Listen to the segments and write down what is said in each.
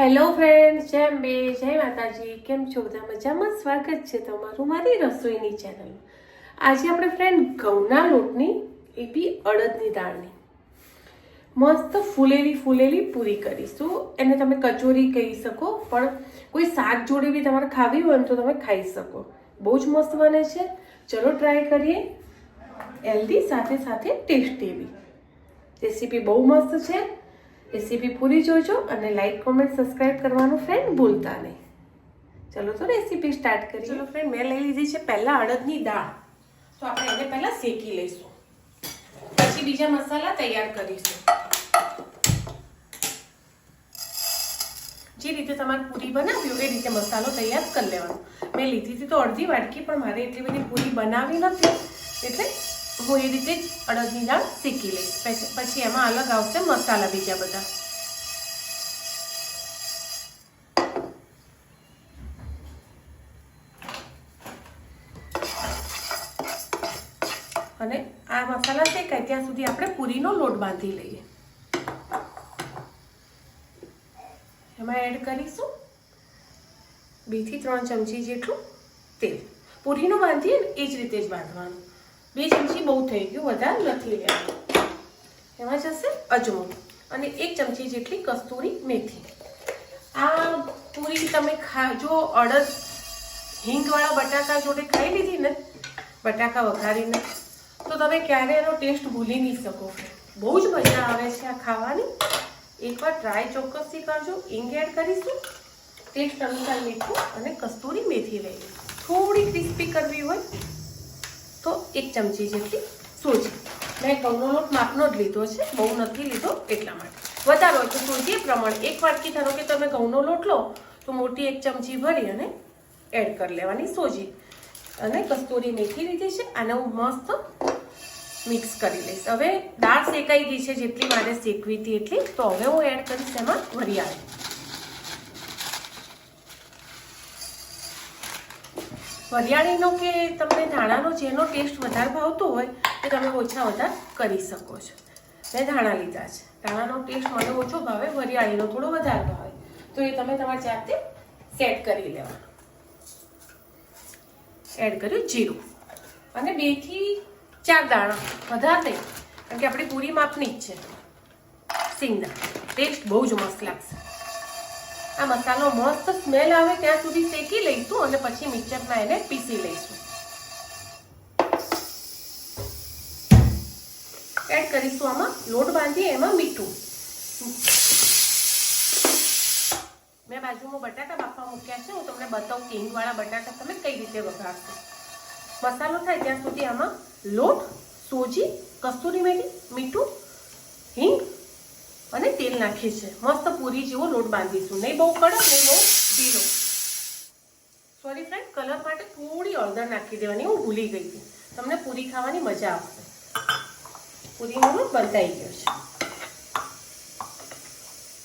Hello friends, જય અંબે, જય માતાજી. કેમ છો બધા? મજામાં? સ્વાગત છે તમારું મારી રસોઈની ચેનલ. આજે આપણે ફ્રેન્ડ ઘઉંના લોટની એ બી અડદની દાળની મસ્ત ફૂલેલી પૂરી કરીશું. એને તમે કચોરી કહી શકો, પણ કોઈ શાક જોડે બી તમારે ખાવી હોય ને તો તમે ખાઈ શકો. બહુ જ મસ્ત બને છે. ચલો ટ્રાય કરીએ. હેલ્ધી સાથે સાથે ટેસ્ટી બી. રેસીપી બહુ મસ્ત છે. રેસીપી પૂરી જોજો અને લાઈક કોમેન્ટ સબસ્ક્રાઇબ કરવાનું ફ્રેન્ડ ભૂલતા નહીં. ચલો તો રેસીપી સ્ટાર્ટ કરીએ. ચલો ફ્રેન્ડ, મેં લઈ લીધી છે પહેલાં અડદની દાળ. તો આપણે એને પહેલાં શેકી લઈશું, પછી બીજા મસાલા તૈયાર કરીશું. જે રીતે તમારે પૂરી બનાવી હોય એ રીતે મસાલો તૈયાર કરી લેવાનો. મેં લીધી હતી તો અડધી વાટકી, પણ મારે એટલી બધી પૂરી બનાવી નથી એટલે હું એ રીતે જ અડદની દાળ શેકી લઈશ. પછી એમાં અલગ આવશે મસાલા બીજા બધા. અને આ મસાલા શેકાય ત્યાં સુધી આપણે પૂરીનો લોટ બાંધી લઈએ. એમાં એડ કરીશું 2 થી 3 ચમચી જેટલું તેલ. પૂરીનું બાંધીએ ને એ જ રીતે જ બાંધવાનું. 2 ચમચી બહુ થઈ ગયું, વધારે નથી લેવાનું. એમાં જશે અજમો અને 1 ચમચી જેટલી કસ્તુરી મેથી. આ પૂરી તમે જો અડદ હિંગવાળા બટાકા જોડે ખાઈ લીધી ને, બટાકા વઘારીને, તો તમે ક્યારે એનો ટેસ્ટ ભૂલી નહીં શકો. બહુ જ મજા આવે છે આ ખાવાની. એકવાર ટ્રાય ચોક્કસથી કરજો. હિંગ એડ કરીશું, ટેસ્ટ અનુસાર મીઠું અને કસ્તુરી મેથી લઈએ. થોડી ક્રિસ્પી કરવી હોય તો 1 ચમચી જેટલી સોજી. મેં ઘઉંનો લોટ માપનો જ લીધો છે, બહુ નથી લીધો એટલા માટે. વધારે હોય તો સોજી એ પ્રમાણે 1 વાટકી, ધારો કે તમે ઘઉંનો લોટ લો તો મોટી 1 ચમચી ભરી અને એડ કરી લેવાની સોજી. અને કસ્તુરી મેથી લીધી છે. આને હું મસ્ત મિક્સ કરી લઈશ. હવે દાળ શેકાઈ ગઈ છે, જેટલી મારે શેકવી હતી એટલી. તો હવે હું એડ કરીશ એમાં વરિયાળી. વરિયાળીનો કે તમને ધાણાનો જેનો ટેસ્ટ વધારે ભાવતો હોય એ તમે ઓછા વધારે કરી શકો છો. મેં ધાણા લીધા છે. ધાણાનો ટેસ્ટ મને ઓછો ભાવે, વરિયાળીનો થોડો વધારે ભાવે, તો એ તમે તમારી જાતે સેટ કરી લેવાનું. એડ કર્યું જીરું અને 2 થી 4 દાણા, વધારે નહીં, કારણ કે આપણી પૂરી માપની જ છે. સિંગદાણા ટેસ્ટ બહુ જ મસ્ત લાગશે. આ મસાલો મસ્ત સ્મેલ આવે ત્યાં સુધી શેકી લઈશું અને પછી મિક્સરમાં એને પીસી લઈશું. એડ કરીશું આમાં લોટ બાંધી એમાં મીઠું. મેં બાજુમાં બટાકા બાફવા મૂક્યા છે. હું તમને બતાવું કે હિંગવાળા બટાકા તમે કઈ રીતે વઘારશો. મસાલો થાય ત્યાં સુધી આમાં લોટ, સોજી, કસ્તુરી મેથી, મીઠું, હિંગ અને તેલ નાખી છે. મસ્ત પૂરી જેવો લોટ બાંધીશું. નહીં બહુ કડક, નહીં બહુ ઢીલો. સોરી ફ્રેન્ડ, કલર માટે થોડી હળદર નાખી દેવાની, હું ભૂલી ગઈ હતી. તમને પૂરી ખાવાની મજા આવશે. પૂરીનો લોટ બંધાઈ ગયો છે,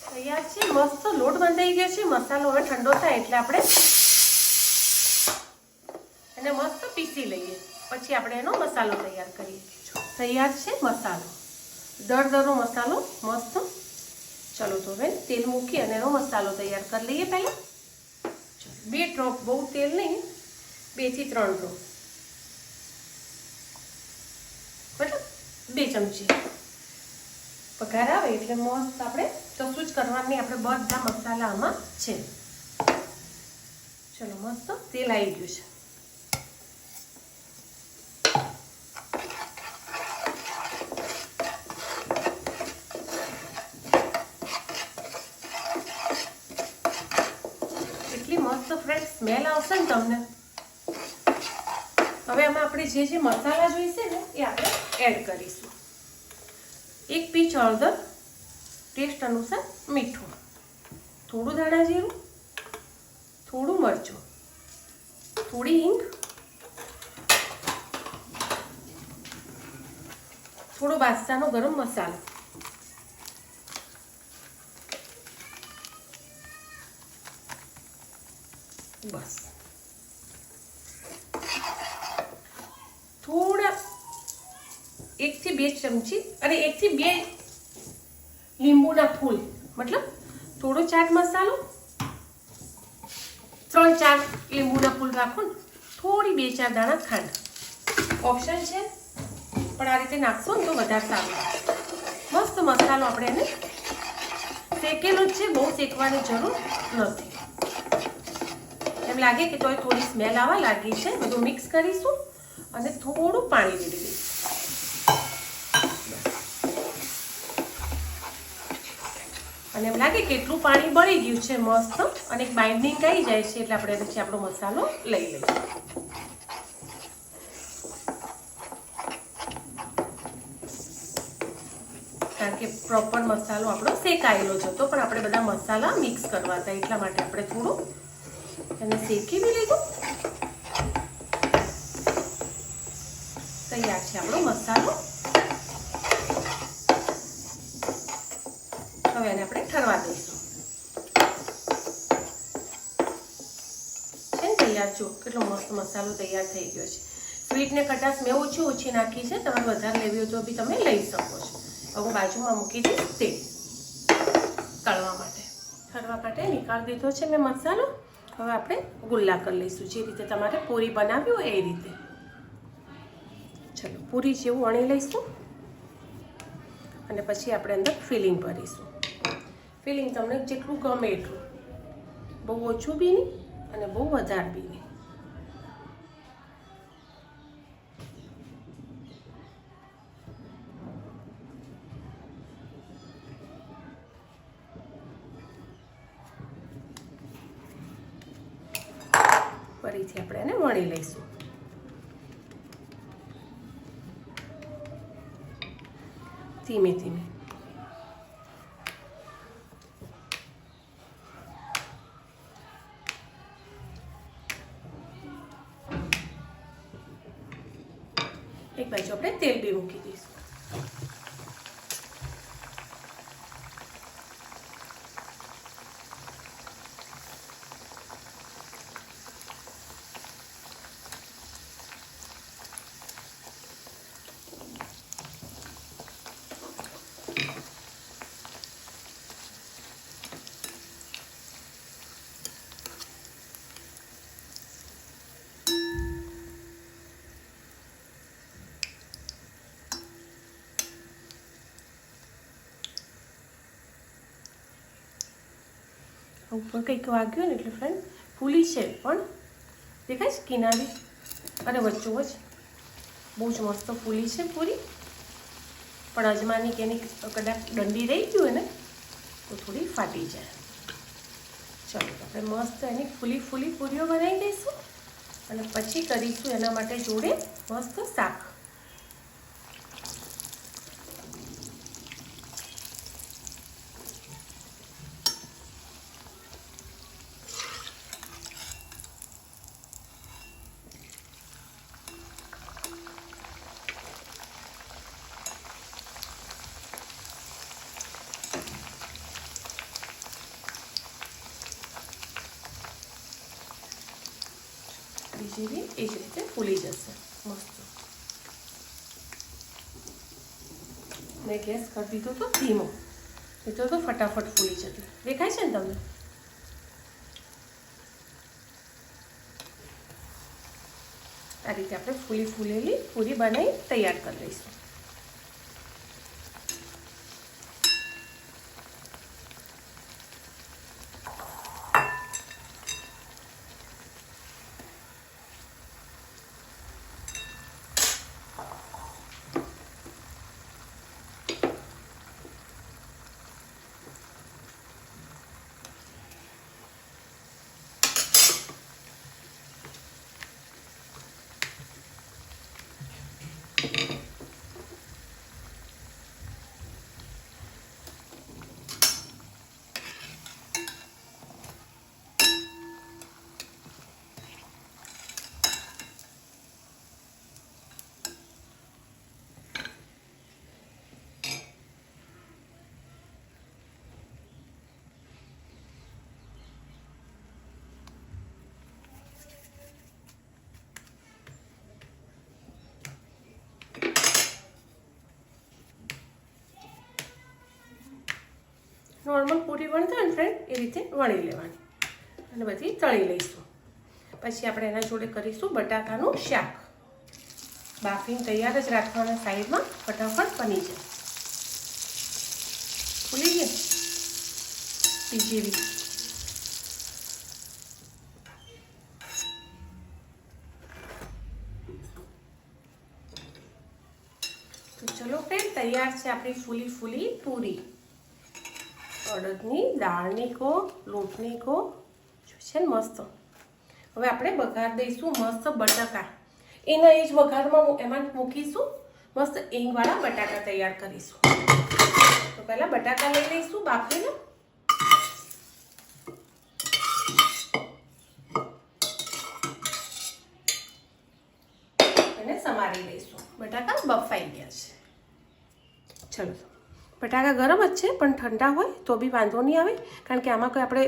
તૈયાર છે. મસ્ત લોટ બંધાઈ ગયો છે. મસાલો હવે ઠંડો થાય એટલે આપણે એને મસ્ત પીસી લઈએ. પછી આપણે એનો મસાલો તૈયાર કરીએ. તૈયાર છે મસાલો, દરદરો મસાલો મસ્ત. ચલો તો હવે તેલ મૂકી અને એનો મસાલો તૈયાર કરી લઈએ. પહેલાં 2 ડ્રોપ, બહુ તેલ નહીં, 2 થી 3 ડ્રોપ, મતલબ 2 ચમચી. પગાર આવે એટલે મસ્ત આપણે કશું જ કરવાનું નહીં, આપણે બધા મસાલા આમાં છે. ચલો મસ્ત તેલ આવી ગયું છે. મસ્ત ફ્રેશ સ્મેલ આવશે ને તમને. હવે આમાં આપણે જે મસાલા જોઈશે ને એ આપણે એડ કરીશું. 1 પીંચ હળદર, ટેસ્ટ અનુસાર મીઠું, થોડું ધાણા જીરું, થોડું મરચું, થોડી હિંગ, થોડો બાદશાહનો ગરમ મસાલો, બસ. થોડા 1 થી 2 ચમચી અને 1 થી 2 લીંબુના ફૂલ, મતલબ થોડો ચાટ મસાલો, 3-4 લીંબુના ફૂલ રાખો ને, થોડી 2-4 દાણા ખાંડ. ઓપ્શન છે પણ આ રીતે નાખશો ને તો વધારે સારું. મસ્ત મસાલો આપણે એને શેકેલો જ છે, બહુ શેકવાની જરૂર નથી. એમ લાગે કે તોય થોડી સ્મેલ આવવા લાગી છે. બધું મિક્સ કરીશું અને થોડું પાણી રેડી દઈશું. અને એમ લાગે કે એટલું પાણી બળી ગયું છે મસ્ત, અને એક બાઇન્ડિંગ આવી જાય છે એટલે આપણે પછી આપણો મસાલો લઈ લઈશું. કારણ કે પ્રોપર મસાલો આપણો શેકાયેલો જ હતો, પણ આપણે બધા મસાલા મિક્સ કરવા હતા એટલા માટે આપણે થોડું એને શેકી બી લીધું. તૈયાર છે આપણો મસાલો. હવે એને આપણે ઠરવા દઈશું. છે ને તૈયાર. જો કેટલો મસ્ત મસાલો તૈયાર થઈ ગયો છે. સ્વીટ ને ખટાશ મેં ઓછી નાખી છે, તમારે વધારે લેવી હોય તો બી તમે લઈ શકો છો. હવે હું બાજુમાં મૂકી દઈશ તેલ તળવા માટે. ઠરવા માટે નીકાળી દીધો છે મેં મસાલો. હવે આપણે ગુલ્લા કરી લઈશું, જે રીતે તમારે પૂરી બનાવી હોય એ રીતે. ચલો પૂરી જેવું વણી લઈશું અને પછી આપણે અંદર ફિલિંગ ભરીશું. ફિલિંગ તમને જેટલું ગમે એટલું, બહુ ઓછું બી નહીં અને બહુ વધારે બી નહીં. ફરીથી આપણે એને વણી લઈશું. ધીમે ધીમે. એક બાજુ આપણે તેલ બી મૂકી દઈશું. ઉપર કંઈક વાગ્યું ને એટલે ફ્રેન્ડ ફૂલી છે, પણ દેખાય છે કિનારી અને વચ્ચોવચ બહુ જ મસ્ત ફૂલી છે પૂરી. પણ અજમાની કે એની કદાચ દંડી રહી ગયું ને તો થોડી ફાટી જાય. ચલો આપણે મસ્ત એની ફૂલી પૂરીઓ બનાવી દઈશું અને પછી કરીશું એના માટે જોડે મસ્ત શાક. જેવી એ જ રીતે ફૂલી જશે મસ્ત. મેં ગેસ કરી દીધો તો ધીમો, એ તો ફટાફટ ફૂલી જતી. દેખાય છે ને તમને? આ રીતે આપણે ફૂલેલી પૂરી બનાવી તૈયાર કરી લઈશું. નોર્મલ પૂરી વણતા હોય ને ફ્રેન્ડ એ રીતે વણી લેવાની અને બધી તળી લઈશું. પછી આપણે એના જોડે કરીશું બટાકાનું શાક. બાફીને તૈયાર જ રાખવાના સાઈડમાં, ફટાફટ બની જાય. ભૂલી ગયા બીજી રીત. તો ચલો ફ્રેન્ડ, તૈયાર છે આપણી ફૂલી ફૂલી પૂરી. અડદની દાળની કો, લોટની કો છે ને મસ્ત. હવે આપણે વઘાર દઈશું મસ્ત બટાકા. એના એ જ વઘારમાં એમાં મૂકીશું મસ્ત હિંગવાળા બટાકા તૈયાર કરીશું. તો પહેલાં બટાકા લઈ લઈશું બાફીને. અને સમારી લઈશું. બટાકા બફાઈ ગયા છે. ચલો, બટાકા ગરમ જ છે પણ ઠંડા હોય તો બી વાંધો નહીં આવે, કારણ કે આમાં કોઈ આપણે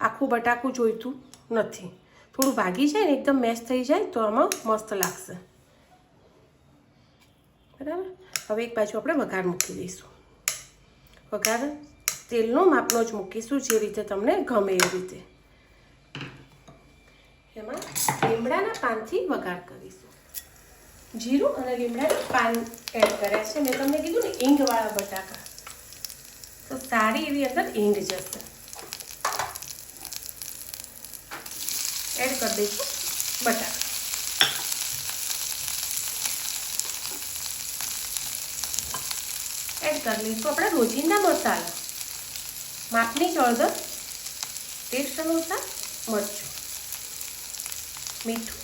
આખું બટાકું જોઈતું નથી. થોડું ભાગી જાય ને એકદમ મેશ થઈ જાય તો આમાં મસ્ત લાગશે. બરાબર. હવે એક બાજુ આપણે વઘાર મૂકી દઈશું. વઘાર તેલનો માપનો જ મૂકીશું, જે રીતે તમને ગમે એ રીતે. એમાં લીમડાના પાનથી વઘાર કરીશું. જીરું અને લીમડાના પાન એડ કર્યા છે. મેં તમને કીધું ને હિંગવાળા બટાકા, તો સારી એવી અંદર હિંગ જશે. એડ કરી દઈશું બટાકા. એડ કરી લઈશું આપણે રોજિંદા મસાલા. માપની જ હળદર, ટેસ્ટ અનુસાર મરચું, મીઠું,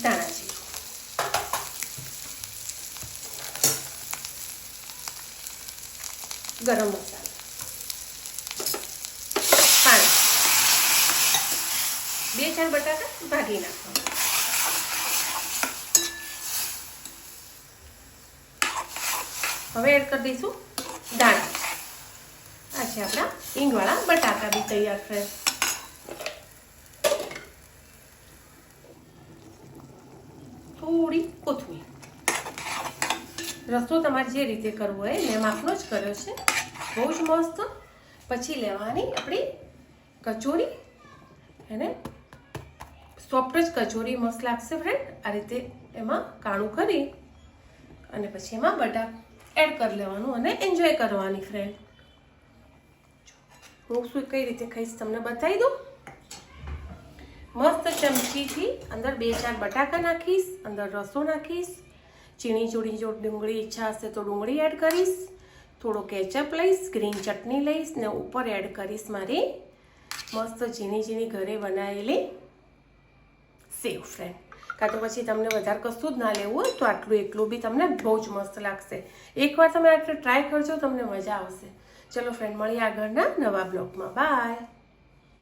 ધાણા જીરું, ગરમ મસાલા, પાણી. 2-4 બટાકા ભાગી નાખવાના. હવે એડ કરી દઈશું દાણા. આ છે આપણા હિંગવાળા બટાકા બી તૈયાર છે. થોડી કોથમીર. રસો તમારે જે રીતે કરવો હોય મેં માપનો જ કર્યો છે. બહુ જ મસ્ત. પછી લેવાની આપણી કચોરી. એને સોફ્ટ જ કચોરી મસ્ત લાગશે ફ્રેન્ડ. આ રીતે એમાં કાણું કરી અને પછી એમાં બટાકા એડ કરી લેવાનું અને એન્જોય કરવાની ફ્રેન્ડ. હું શું કઈ રીતે ખાઈશ તમને બતાવી દઉં. મસ્ત ચમચીથી અંદર 2-4 બટાકા નાખીશ, અંદર રસો નાખીશ, ચીણી ચોળી જો ડુંગળી ઈચ્છા હશે તો ડુંગળી એડ કરીશ, થોડો કેચઅપ લઈશ, ગ્રીન ચટણી લઈશ ને ઉપર એડ કરીશ મારી મસ્ત ઝીણી ઝીણી ઘરે બનાવેલી સેવ ફ્રેન્ડ. કાં તો પછી તમને વધારે કશું જ ના લેવું હોય તો આટલું એકલું બી તમને બહુ જ મસ્ત લાગશે. એકવાર તમે આટલું ટ્રાય કરજો, તમને મજા આવશે. ચલો ફ્રેન્ડ, મળીએ આગળના નવા બ્લોગમાં. બાય.